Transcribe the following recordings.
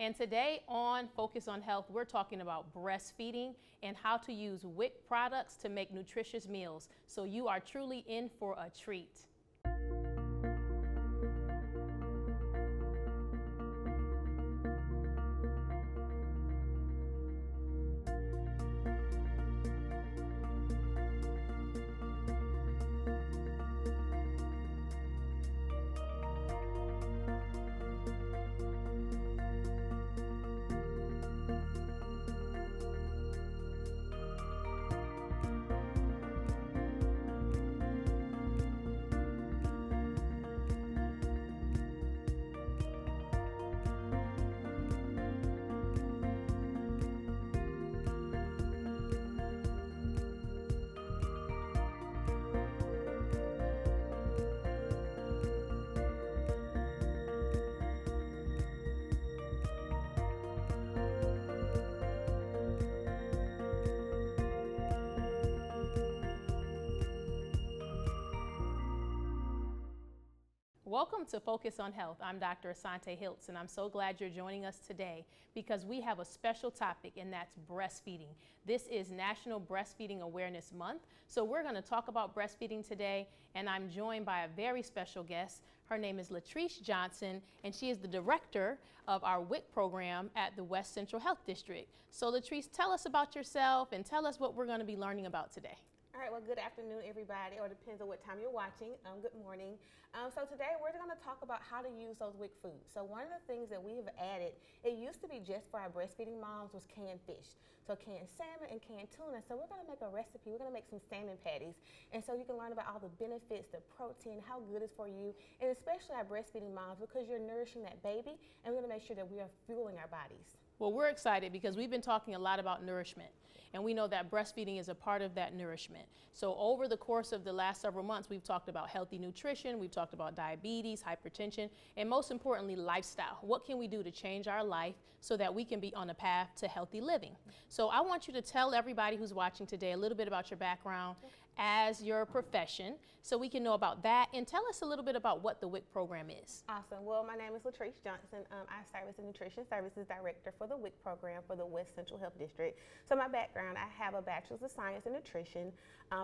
And today on Focus on Health, we're talking about breastfeeding and how to use WIC products to make nutritious meals. So you are truly in for a treat. Welcome to Focus on Health. I'm Dr. Asante Hiltz, and I'm so glad you're joining us today because we have a special topic, and that's breastfeeding. This is National Breastfeeding Awareness Month, so we're going to talk about breastfeeding today, and I'm joined by a very special guest. Her name is Latrice Johnson, and she is the director of our WIC program at the West Central Health District. So Latrice, tell us about yourself and tell us what we're going to be learning about today. All right, well, good afternoon, everybody, or depends on what time you're watching. Good morning. So today we're going to talk about how to use those WIC foods. So one of the things that we have added, it used to be just for our breastfeeding moms, was canned fish. So canned salmon and canned tuna. So we're going to make a recipe. We're going to make some salmon patties. And so you can learn about all the benefits, the protein, how good it's for you, and especially our breastfeeding moms, because you're nourishing that baby, and we're going to make sure that we are fueling our bodies. Well, we're excited because we've been talking a lot about nourishment, and we know that breastfeeding is a part of that nourishment. So over the course of the last several months, we've talked about healthy nutrition, we've talked about diabetes, hypertension, and most importantly, lifestyle. What can we do to change our life so that we can be on a path to healthy living? So I want you to tell everybody who's watching today a little bit about your background as your profession, so we can know about that, and tell us a little bit about what the WIC program is. Awesome. Well, my name is Latrice Johnson. I serve as the Nutrition Services Director for the WIC program for the West Central Health District. So my background, I have a Bachelor's of Science in Nutrition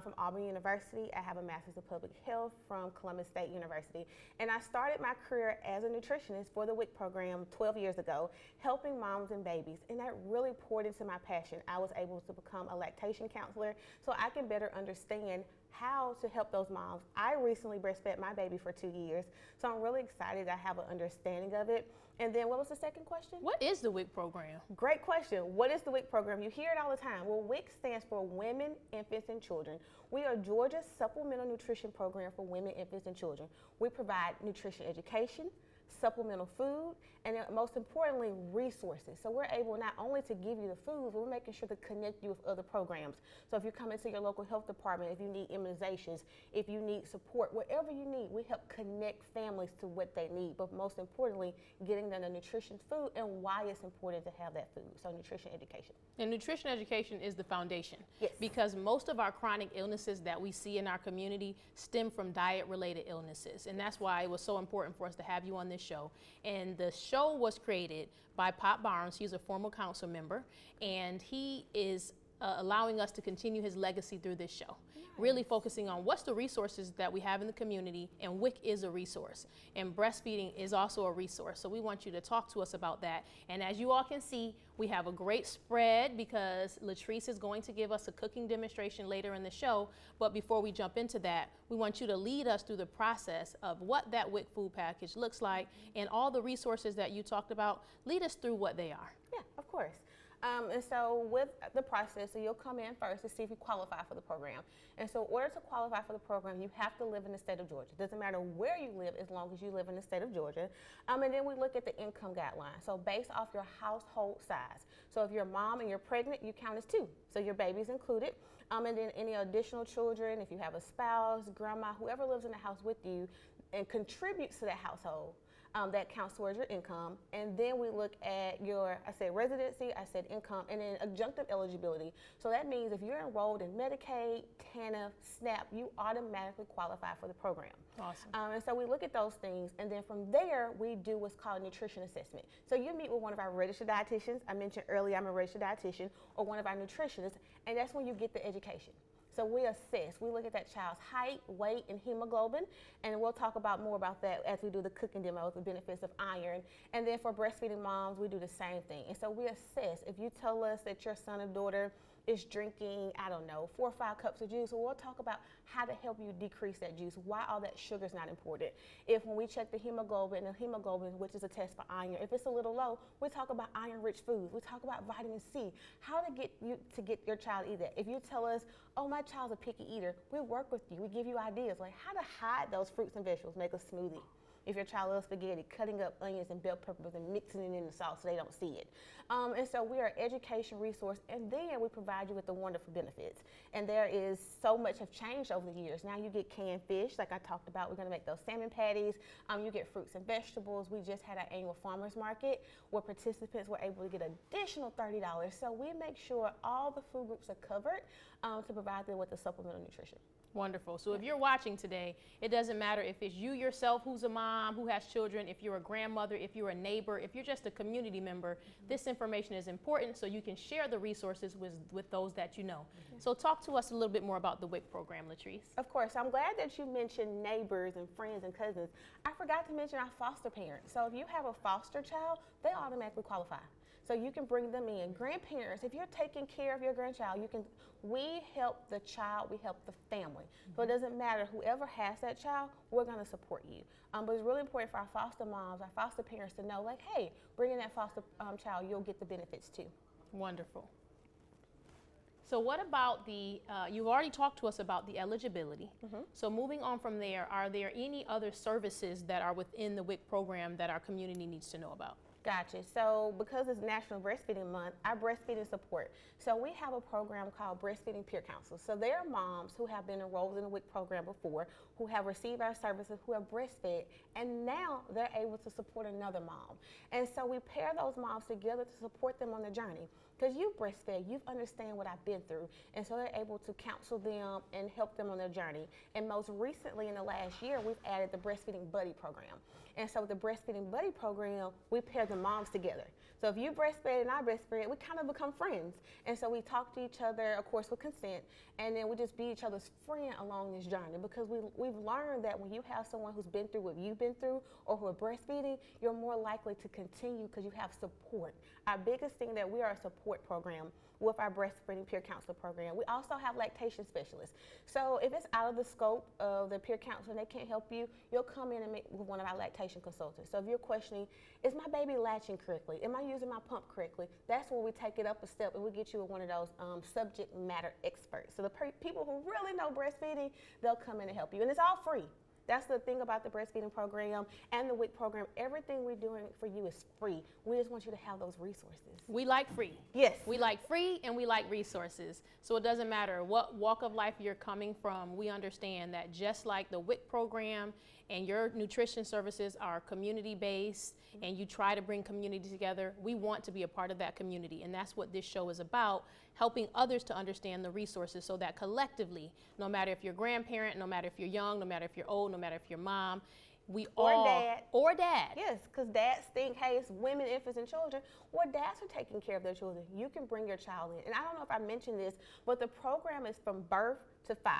from Auburn University. I have a Master's of Public Health from Columbus State University. And I started my career as a nutritionist for the WIC program 12 years ago, helping moms and babies. And that really poured into my passion. I was able to become a lactation counselor so I can better understand how to help those moms. I recently breastfed my baby for 2 years, so I'm really excited I have an understanding of it. And then what was the second question? What is the WIC program? Great question. What is the WIC program? You hear it all the time. Well, WIC stands for Women, Infants, and Children. We are Georgia's supplemental nutrition program for women, infants, and children. We provide nutrition education, supplemental food, and most importantly, resources. So we're able not only to give you the food, but we're making sure to connect you with other programs. So if you come into your local health department, if you need immunizations, if you need support, whatever you need, we help connect families to what they need, but most importantly, getting them the nutritious food and why it's important to have that food. So nutrition education. And nutrition education is the foundation. Yes. Because most of our chronic illnesses that we see in our community stem from diet-related illnesses. And that's why it was so important for us to have you on this show. And the show was created by Pop Barnes. He's a former council member, and he is allowing us to continue his legacy through this show. Nice. Really focusing on what's the resources that we have in the community, and WIC is a resource, and breastfeeding is also a resource. So we want you to talk to us about that. And as you all can see, we have a great spread because Latrice is going to give us a cooking demonstration later in the show. But before we jump into that, we want you to lead us through the process of what that WIC food package looks like, and all the resources that you talked about. Lead us through what they are. Yeah, of course. And so with the process, so you'll come in first to see if you qualify for the program. And so in order to qualify for the program, you have to live in the state of Georgia. It doesn't matter where you live as long as you live in the state of Georgia. And then we look at the income guidelines. So based off your household size. So if you're a mom and you're pregnant, you count as 2. So your baby's included. And then any additional children, if you have a spouse, grandma, whoever lives in the house with you and contributes to that household, that counts towards your income. And then we look at your, I said residency, I said income, and then adjunctive eligibility. So that means if you're enrolled in Medicaid, TANF, SNAP, you automatically qualify for the program. Awesome. And so we look at those things, and then from there, we do what's called a nutrition assessment. So you meet with one of our registered dietitians. I mentioned earlier I'm a registered dietitian, or one of our nutritionists, and that's when you get the education. So we assess, we look at that child's height, weight, and hemoglobin, and we'll talk about more about that as we do the cooking demo, the benefits of iron. And then for breastfeeding moms, we do the same thing. And so we assess, if you tell us that your son or daughter is drinking, I don't know, 4 or 5 cups of juice, well, we'll talk about how to help you decrease that juice, why all that sugar is not important. If when we check the hemoglobin, which is a test for iron, if it's a little low, we talk about iron-rich foods. We talk about vitamin C, how to get your child to eat that. If you tell us, oh, my child's a picky eater, we work with you. We give you ideas like how to hide those fruits and vegetables, make a smoothie. If your child loves spaghetti, cutting up onions and bell peppers and mixing it in the sauce so they don't see it. And so we are an education resource, and then we provide you with the wonderful benefits. And there is so much have changed over the years. Now you get canned fish, like I talked about. We're going to make those salmon patties. You get fruits and vegetables. We just had our annual farmers market where participants were able to get additional $30. So we make sure all the food groups are covered to provide them with the supplemental nutrition. Wonderful. So if you're watching today, it doesn't matter if it's you yourself who's a mom, who has children, if you're a grandmother, if you're a neighbor, if you're just a community member, this information is important so you can share the resources with those that you know. So talk to us a little bit more about the WIC program, Latrice. Of course. I'm glad that you mentioned neighbors and friends and cousins. I forgot to mention our foster parents. So if you have a foster child, they automatically qualify. So you can bring them in. Grandparents, if you're taking care of your grandchild, we help the child, we help the family. So it doesn't matter, whoever has that child, we're gonna support you. But it's really important for our foster moms, our foster parents to know, like, hey, bring in that foster child, you'll get the benefits too. Wonderful. So what about you've already talked to us about the eligibility. So moving on from there, are there any other services that are within the WIC program that our community needs to know about? Gotcha. So because it's National Breastfeeding Month, our breastfeeding support. So we have a program called Breastfeeding Peer Council. So there are moms who have been enrolled in the WIC program before, who have received our services, who have breastfed, and now they're able to support another mom. And so we pair those moms together to support them on the journey. Because you breastfed, you understand what I've been through. And so they're able to counsel them and help them on their journey. And most recently in the last year, we've added the Breastfeeding Buddy program. And so with the Breastfeeding Buddy program, we pair the moms together. So if you breastfed and I breastfed, we kind of become friends. And so we talk to each other, of course, with consent, and then we just be each other's friend along this journey, because we've learned that when you have someone who's been through what you've been through or who are breastfeeding, you're more likely to continue because you have support. Our biggest thing that we are a support program with our breastfeeding peer counselor program. We also have lactation specialists. So if it's out of the scope of the peer counselor and they can't help you, you'll come in and meet with one of our lactation consultants. So if you're questioning, is my baby latching correctly? Am I using my pump correctly? That's where we take it up a step and we get you with one of those subject matter experts. So the people who really know breastfeeding, they'll come in and help you. And it's all free. That's the thing about the breastfeeding program and the WIC program. Everything we're doing for you is free. We just want you to have those resources. We like free. Yes. We like free and we like resources. So it doesn't matter what walk of life you're coming from. We understand that just like the WIC program and your nutrition services are community-based and you try to bring community together, we want to be a part of that community. And that's what this show is about, helping others to understand the resources so that collectively, no matter if you're a grandparent, no matter if you're young, no matter if you're old, no matter if you're mom, or dad. Yes, because dads think, hey, it's women, infants, and children. Well, dads are taking care of their children. You can bring your child in. And I don't know if I mentioned this, but the program is from birth to 5.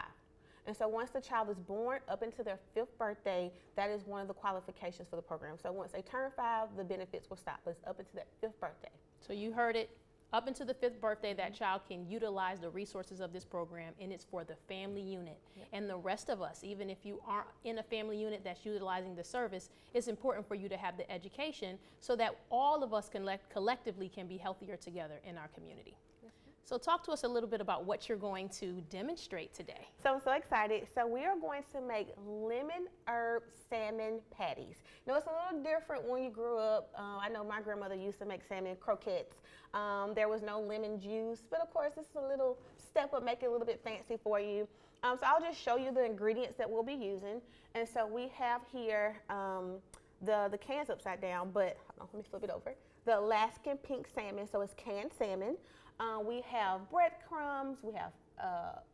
And so once the child is born up into their 5th birthday, that is one of the qualifications for the program. So once they turn 5, the benefits will stop. But it's up into their 5th birthday. So you heard it. Up until the 5th birthday, that child can utilize the resources of this program, and it's for the family unit. Yep. And the rest of us, even if you aren't in a family unit that's utilizing the service, it's important for you to have the education so that all of us can collectively can be healthier together in our community. So talk to us a little bit about what you're going to demonstrate today. So I'm so excited. So we are going to make lemon herb salmon patties. Now it's a little different when you grew up. I know my grandmother used to make salmon croquettes. There was no lemon juice, but of course this is a little step up, make it a little bit fancy for you. So I'll just show you the ingredients that we'll be using. And so we have here The can's upside down, but hold on, let me flip it over. The Alaskan pink salmon, so it's canned salmon. We have breadcrumbs, we have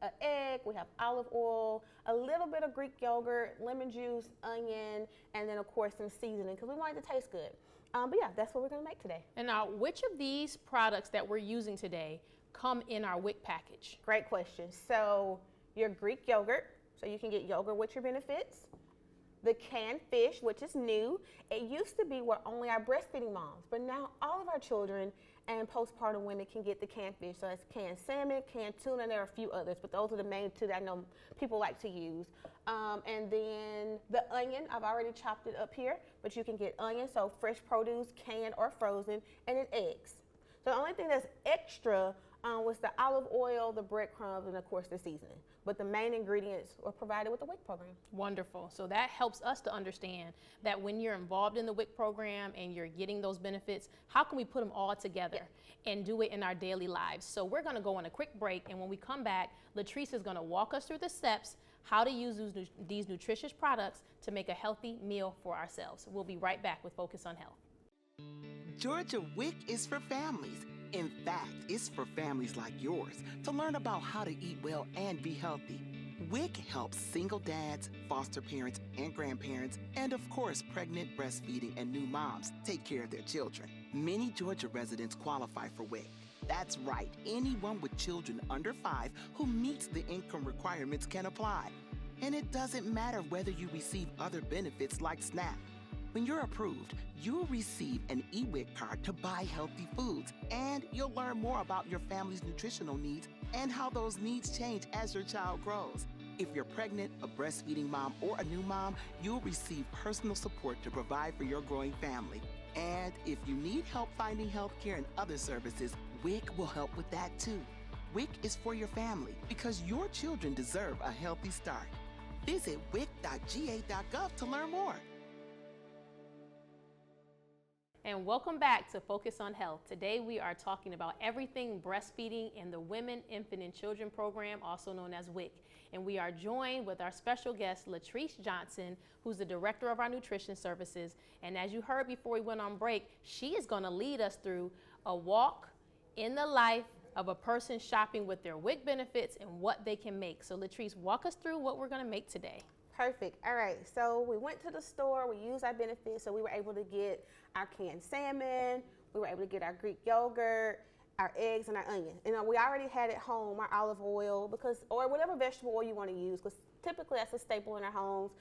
an egg, we have olive oil, a little bit of Greek yogurt, lemon juice, onion, and then of course some seasoning because we want it to taste good. But yeah, that's what we're gonna make today. And now, which of these products that we're using today come in our WIC package? Great question. So your Greek yogurt, so you can get yogurt with your benefits. The canned fish, which is new. It used to be where only our breastfeeding moms, but now all of our children and postpartum women can get the canned fish. So it's canned salmon, canned tuna, and there are a few others, but those are the main two that I know people like to use. And then the onion, I've already chopped it up here, but you can get onion, so fresh produce, canned or frozen, and then eggs. So the only thing that's extra was the olive oil, the breadcrumbs, and of course the seasoning. But the main ingredients were provided with the WIC program. Wonderful. So that helps us to understand that when you're involved in the WIC program and you're getting those benefits, how can we put them all together and do it in our daily lives? So we're going to go on a quick break, and when we come back, Latrice is going to walk us through the steps how to use these nutritious products to make a healthy meal for ourselves. We'll be right back with Focus on Health. Georgia WIC is for families. In fact, it's for families like yours to learn about how to eat well and be healthy. WIC helps single dads, foster parents, and grandparents, and of course, pregnant, breastfeeding, and new moms take care of their children. Many Georgia residents qualify for WIC. That's right, anyone with children under 5 who meets the income requirements can apply. And it doesn't matter whether you receive other benefits like SNAP. When you're approved, you'll receive an eWIC card to buy healthy foods, and you'll learn more about your family's nutritional needs and how those needs change as your child grows. If you're pregnant, a breastfeeding mom, or a new mom, you'll receive personal support to provide for your growing family. And if you need help finding health care and other services, WIC will help with that too. WIC is for your family because your children deserve a healthy start. Visit wic.ga.gov to learn more. And welcome back to Focus on Health. Today we are talking about everything breastfeeding in the Women, Infant, and Children program, also known as WIC. And we are joined with our special guest, Latrice Johnson, who's the director of our nutrition services. And as you heard before we went on break, she is going to lead us through a walk in the life of a person shopping with their WIC benefits and what they can make. So Latrice, walk us through what we're going to make today. Perfect. All right. So we went to the store. We used our benefits. So we were able to get our canned salmon. We were able to get our Greek yogurt, our eggs, and our onion. And we already had at home our olive oil or whatever vegetable oil you want to use, because typically that's a staple in our homes.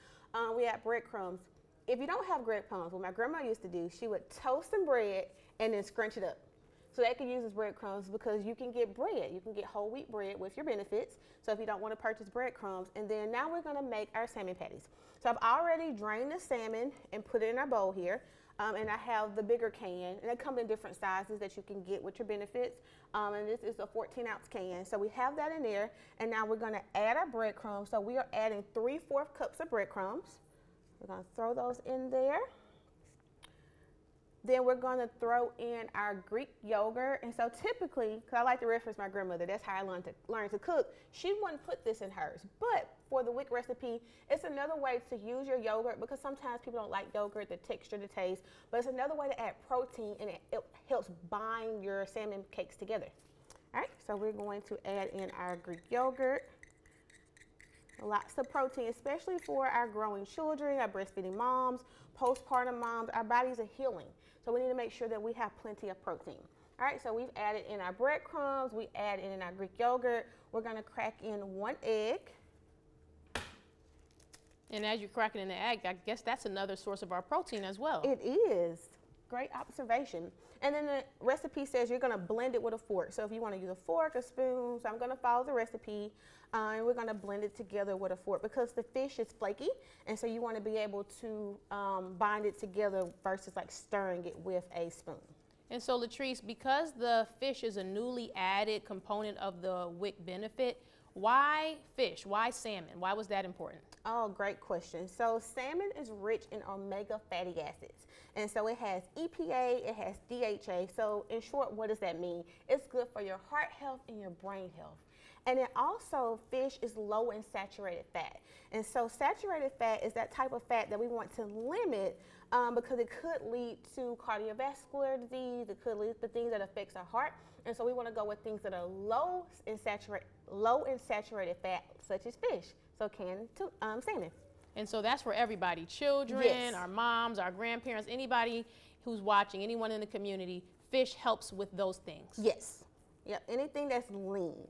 We had breadcrumbs. If you don't have breadcrumbs, what my grandma used to do, she would toast some bread and then scrunch it up. So they can use as breadcrumbs because you can get bread. You can get whole wheat bread with your benefits. So if you don't want to purchase breadcrumbs, and then now we're going to make our salmon patties. So I've already drained the salmon and put it in our bowl here. And I have the bigger can, and they come in different sizes that you can get with your benefits. And this is a 14-ounce can. So we have that in there, and now we're going to add our breadcrumbs. So we are adding 3/4 cups of breadcrumbs. We're going to throw those in there. Then we're going to throw in our Greek yogurt. And so typically, because I like to reference my grandmother, that's how I learned to cook. She wouldn't put this in hers. But for the WIC recipe, it's another way to use your yogurt, because sometimes people don't like yogurt, the texture, the taste. But it's another way to add protein, and it helps bind your salmon cakes together. All right, so we're going to add in our Greek yogurt. Lots of protein, especially for our growing children, our breastfeeding moms, postpartum moms. Our bodies are healing. So we need to make sure that we have plenty of protein. All right, so we've added in our breadcrumbs, we add in our Greek yogurt. We're gonna crack in 1 egg. And as you're cracking in the egg, I guess that's another source of our protein as well. It is. Great observation. And then the recipe says you're gonna blend it with a fork. So if you wanna use a fork, a spoon, so I'm gonna follow the recipe, and we're gonna blend it together with a fork because the fish is flaky, and so you wanna be able to bind it together versus like stirring it with a spoon. And so Latrice, because the fish is a newly added component of the WIC benefit, why fish? Why salmon? Why was that important? Oh, great question. So salmon is rich in omega fatty acids. And so it has EPA, it has DHA. So in short, what does that mean? It's good for your heart health and your brain health. And then also, fish is low in saturated fat. And so saturated fat is that type of fat that we want to limit because it could lead to cardiovascular disease. It could lead to things that affects our heart. And so we want to go with things that are low in saturated fat, such as fish. So canned salmon. And so that's for everybody, children, Yes. our moms, our grandparents, anybody who's watching, anyone in the community. Fish helps with those things. Yes. Yep. Anything that's lean.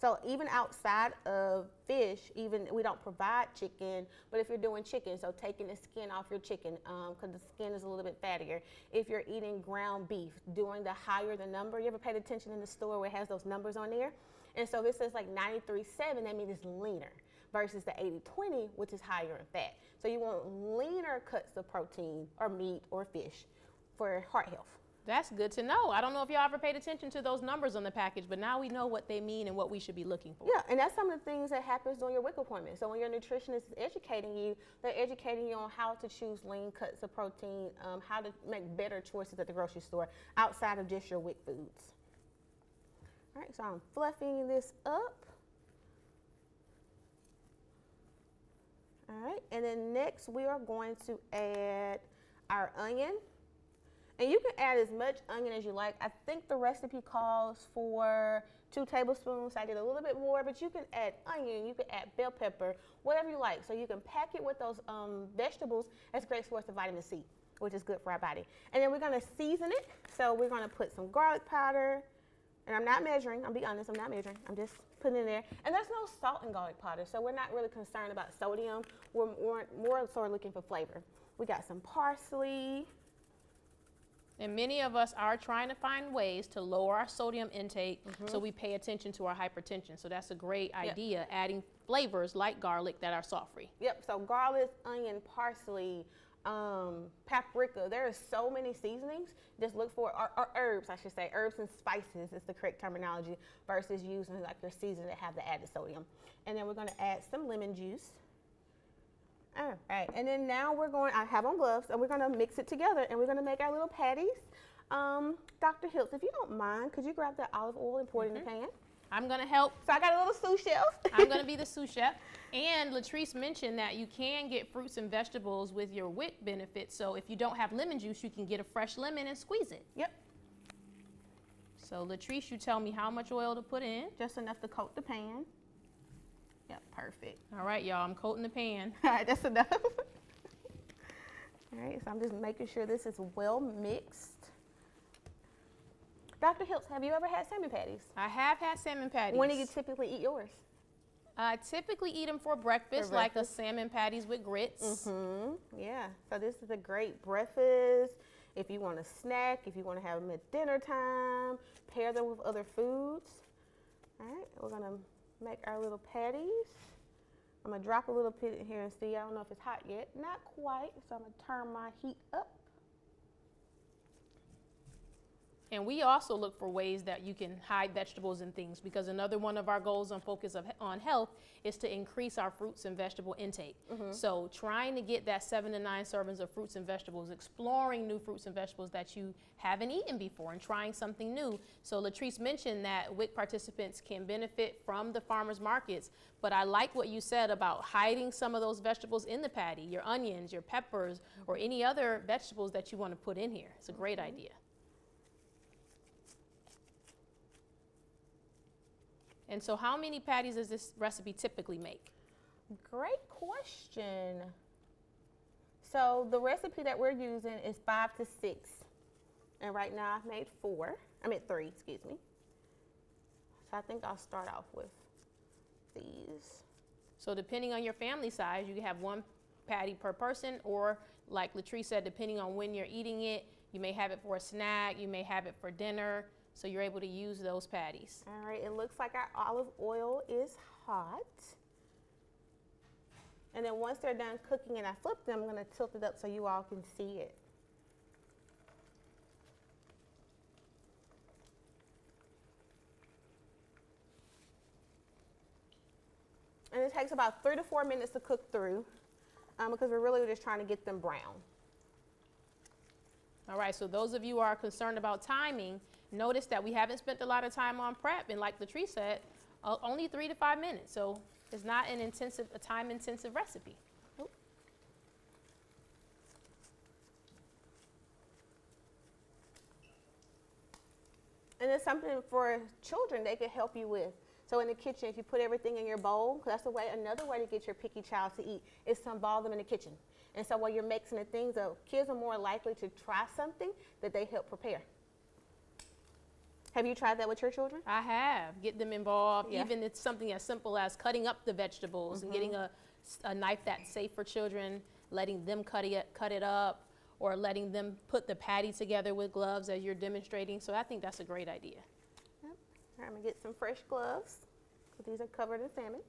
So even outside of fish, even we don't provide chicken, but if you're doing chicken, so taking the skin off your chicken, because the skin is a little bit fattier. If you're eating ground beef, doing the higher the number, you ever paid attention in the store where it has those numbers on there? And so this is like 93.7, that means it's leaner, versus the 80-20, which is higher in fat. So you want leaner cuts of protein or meat or fish for heart health. That's good to know. I don't know if y'all ever paid attention to those numbers on the package, but now we know what they mean and what we should be looking for. Yeah, and that's some of the things that happens during your WIC appointment. So when your nutritionist is educating you, they're educating you on how to choose lean cuts of protein, how to make better choices at the grocery store outside of just your WIC foods. All right, so I'm fluffing this up. All right, and then next we are going to add our onion. And you can add as much onion as you like. I think the recipe calls for 2 tablespoons. I did a little bit more, but you can add onion, you can add bell pepper, whatever you like. So you can pack it with those vegetables. That's a great source of vitamin C, which is good for our body. And then we're gonna season it. So we're gonna put some garlic powder. And I'm not measuring, I'll be honest, I'm not measuring. I'm just putting it in there. And there's no salt in garlic powder, so we're not really concerned about sodium. We're more sort of looking for flavor. We got some parsley. And many of us are trying to find ways to lower our sodium intake, so we pay attention to our hypertension. So that's a great idea, adding flavors like garlic that are salt-free. Yep, so garlic, onion, parsley, paprika. There are so many seasonings. Just look for, or herbs, I should say. Herbs and spices is the correct terminology versus using like your seasoning that have the added sodium. And then we're gonna add some lemon juice. All right, and then now I have on gloves, and we're gonna mix it together, and we're gonna make our little patties. Dr. Hiltz, if you don't mind, could you grab that olive oil and pour it in the pan? I'm gonna help. So I got a little sous chef. I'm gonna be the sous chef. And Latrice mentioned that you can get fruits and vegetables with your WIC benefits. So if you don't have lemon juice, you can get a fresh lemon and squeeze it. Yep. So Latrice, you tell me how much oil to put in. Just enough to coat the pan. Yep, perfect. All right, y'all, I'm coating the pan. All right, that's enough. All right, so I'm just making sure this is well mixed. Dr. Hiltz, have you ever had salmon patties? I have had salmon patties. When do you typically eat yours? I typically eat them for breakfast, like a salmon patties with grits. Yeah, so this is a great breakfast. If you want to snack, if you want to have them at dinner time, pair them with other foods. All right, we're gonna make our little patties. I'm gonna drop a little bit in here and see. I don't know if it's hot yet. Not quite, so I'm gonna turn my heat up. And we also look for ways that you can hide vegetables and things, because another one of our goals on Focus on Health is to increase our fruits and vegetable intake. So trying to get that 7 to 9 servings of fruits and vegetables, exploring new fruits and vegetables that you haven't eaten before and trying something new. So Latrice mentioned that WIC participants can benefit from the farmers markets, but I like what you said about hiding some of those vegetables in the patty, your onions, your peppers, or any other vegetables that you want to put in here. It's a great idea. And so how many patties does this recipe typically make? Great question. So the recipe that we're using is 5 to 6. And right now I've made 3, excuse me. So I think I'll start off with these. So depending on your family size, you can have 1 patty per person, or like Latrice said, depending on when you're eating it, you may have it for a snack, you may have it for dinner. So you're able to use those patties. All right, it looks like our olive oil is hot. And then once they're done cooking and I flip them, I'm gonna tilt it up so you all can see it. And it takes about 3 to 4 minutes to cook through because we're really just trying to get them brown. All right, so those of you who are concerned about timing, notice that we haven't spent a lot of time on prep, and like Latrice said, only 3 to 5 minutes. So it's not a time-intensive recipe. And it's something for children they could help you with. So in the kitchen, if you put everything in your bowl, 'cause that's another way to get your picky child to eat is to involve them in the kitchen. And so while you're mixing the things up, kids are more likely to try something that they help prepare. Have you tried that with your children? I have. Get them involved. Yeah. Even it's something as simple as cutting up the vegetables and getting a knife that's safe for children, letting them cut it up, or letting them put the patty together with gloves as you're demonstrating. So I think that's a great idea. Yep. All right, I'm gonna get some fresh gloves, 'cause these are covered in salmon.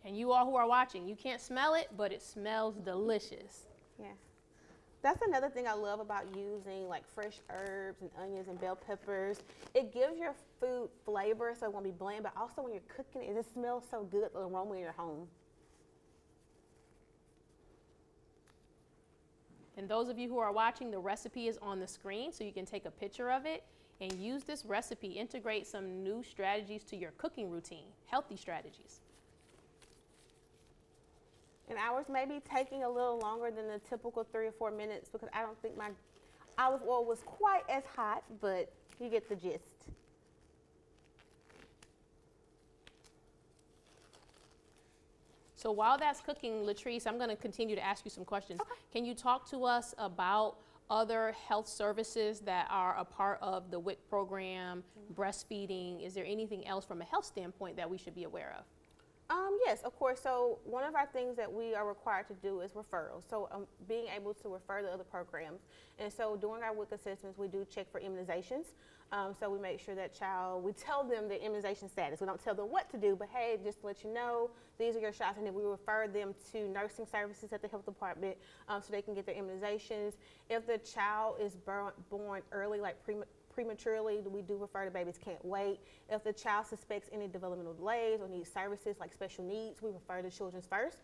And you all who are watching, you can't smell it, but it smells delicious. Yeah. That's another thing I love about using like fresh herbs and onions and bell peppers. It gives your food flavor, so it won't be bland, but also when you're cooking it, it just smells so good, the aroma in your home. And those of you who are watching, the recipe is on the screen, so you can take a picture of it and use this recipe. Integrate some new strategies to your cooking routine, healthy strategies. And ours may be taking a little longer than the typical 3 or 4 minutes because I don't think my olive oil was quite as hot, but you get the gist. So while that's cooking, Latrice, I'm going to continue to ask you some questions. Okay. Can you talk to us about other health services that are a part of the WIC program, breastfeeding? Is there anything else from a health standpoint that we should be aware of? Yes, of course. So one of our things that we are required to do is referrals. So being able to refer to other programs. And so during our WIC assessments, we do check for immunizations. So we make sure that child, we tell them the immunization status. We don't tell them what to do, but hey, just to let you know, these are your shots. And then we refer them to nursing services at the health department so they can get their immunizations. If the child is born early, like prematurely, we do refer to babies can't wait. If the child suspects any developmental delays or needs services like special needs, we refer to Children's First.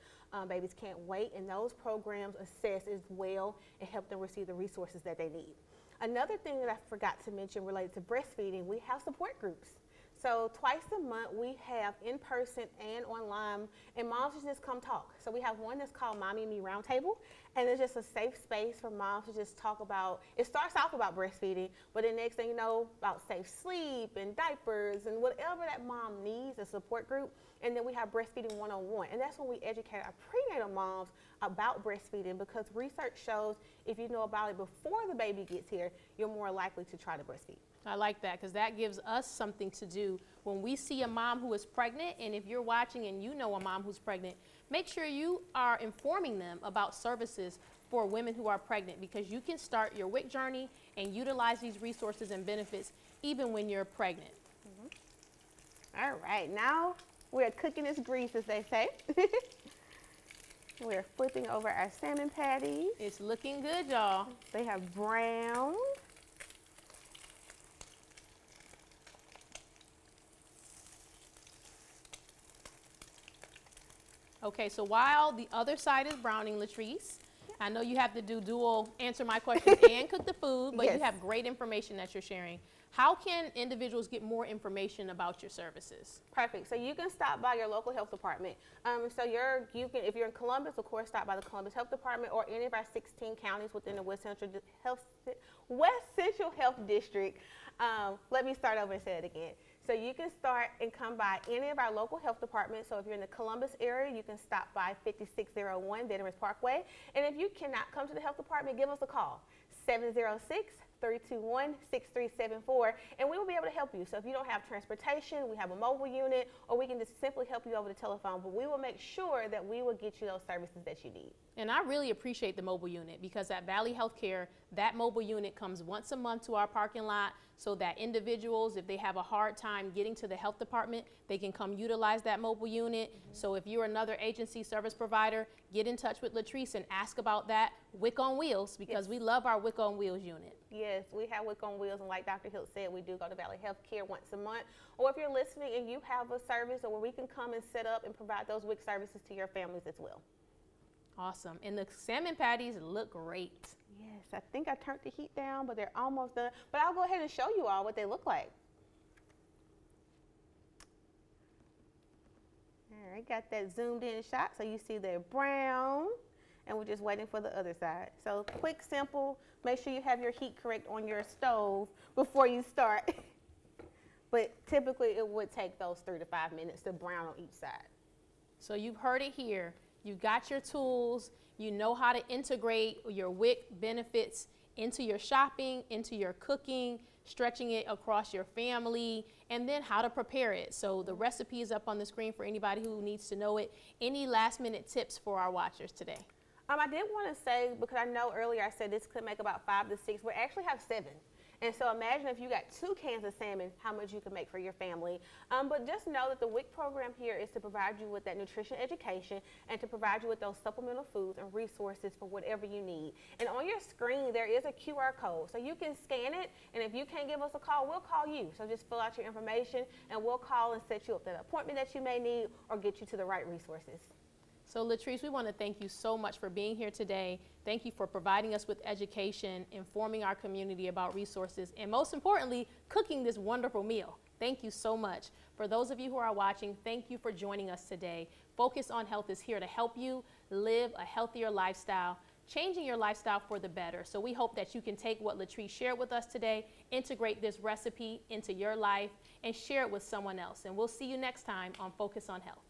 Babies can't wait, and those programs assess as well and help them receive the resources that they need. Another thing that I forgot to mention related to breastfeeding, we have support groups. So twice a month we have in person and online, and moms just come talk. So we have one that's called Mommy and Me Roundtable, and it's just a safe space for moms to just talk about, it starts off about breastfeeding, but the next thing you know, about safe sleep and diapers and whatever that mom needs, a support group. And then we have breastfeeding one-on-one, and that's when we educate our prenatal moms about breastfeeding, because research shows if you know about it before the baby gets here, you're more likely to try to breastfeed. I like that, because that gives us something to do when we see a mom who is pregnant. And if you're watching and you know a mom who's pregnant, make sure you are informing them about services for women who are pregnant, because you can start your WIC journey and utilize these resources and benefits even when you're pregnant. All right, now we're cooking this grease, as they say. We're flipping over our salmon patties. It's looking good, y'all. They have browned. Okay, so while the other side is browning, Latrice, I know you have to do dual answer my questions and cook the food, but Yes. you have great information that you're sharing. How can individuals get more information about your services? Perfect. So you can stop by your local health department. So you can, if you're in Columbus, of course, stop by the Columbus Health Department or any of our 16 counties within the West Central Health District. Let me start over and say it again. So you can start and come by any of our local health departments. So if you're in the Columbus area, you can stop by 5601 Veterans Parkway. And if you cannot come to the health department, give us a call, 706-321-6374, and we will be able to help you. So if you don't have transportation, we have a mobile unit, or we can just simply help you over the telephone, but we will make sure that we will get you those services that you need. And I really appreciate the mobile unit, because at Valley Healthcare, that mobile unit comes once a month to our parking lot, so that individuals, if they have a hard time getting to the health department, they can come utilize that mobile unit. So if you're another agency service provider, get in touch with Latrice and ask about that WIC on Wheels, because we love our WIC on Wheels unit. Yes, we have WIC on Wheels, and like Dr. Hilt said, we do go to Valley Healthcare once a month. Or if you're listening and you have a service or where we can come and set up and provide those WIC services to your families as well. Awesome. And the salmon patties look great. Yes, I think I turned the heat down, but they're almost done. But I'll go ahead and show you all what they look like. All right, got that zoomed in shot so you see they're brown and we're just waiting for the other side. So quick, simple, make sure you have your heat correct on your stove before you start. But typically it would take those 3 to 5 minutes to brown on each side. So you've heard it here. You've got your tools. You know how to integrate your WIC benefits into your shopping, into your cooking, stretching it across your family, and then how to prepare it. So the recipe is up on the screen for anybody who needs to know it. Any last minute tips for our watchers today? I did want to say, because I know earlier I said this could make about 5 to 6, we actually have 7. And so imagine if you got 2 cans of salmon, how much you can make for your family. But just know that the WIC program here is to provide you with that nutrition education and to provide you with those supplemental foods and resources for whatever you need. And on your screen, there is a QR code. So you can scan it, and if you can't give us a call, we'll call you. So just fill out your information, and we'll call and set you up that appointment that you may need or get you to the right resources. So Latrice, we want to thank you so much for being here today. Thank you for providing us with education, informing our community about resources, and most importantly, cooking this wonderful meal. Thank you so much. For those of you who are watching, thank you for joining us today. Focus on Health is here to help you live a healthier lifestyle, changing your lifestyle for the better. So we hope that you can take what Latrice shared with us today, integrate this recipe into your life, and share it with someone else. And we'll see you next time on Focus on Health.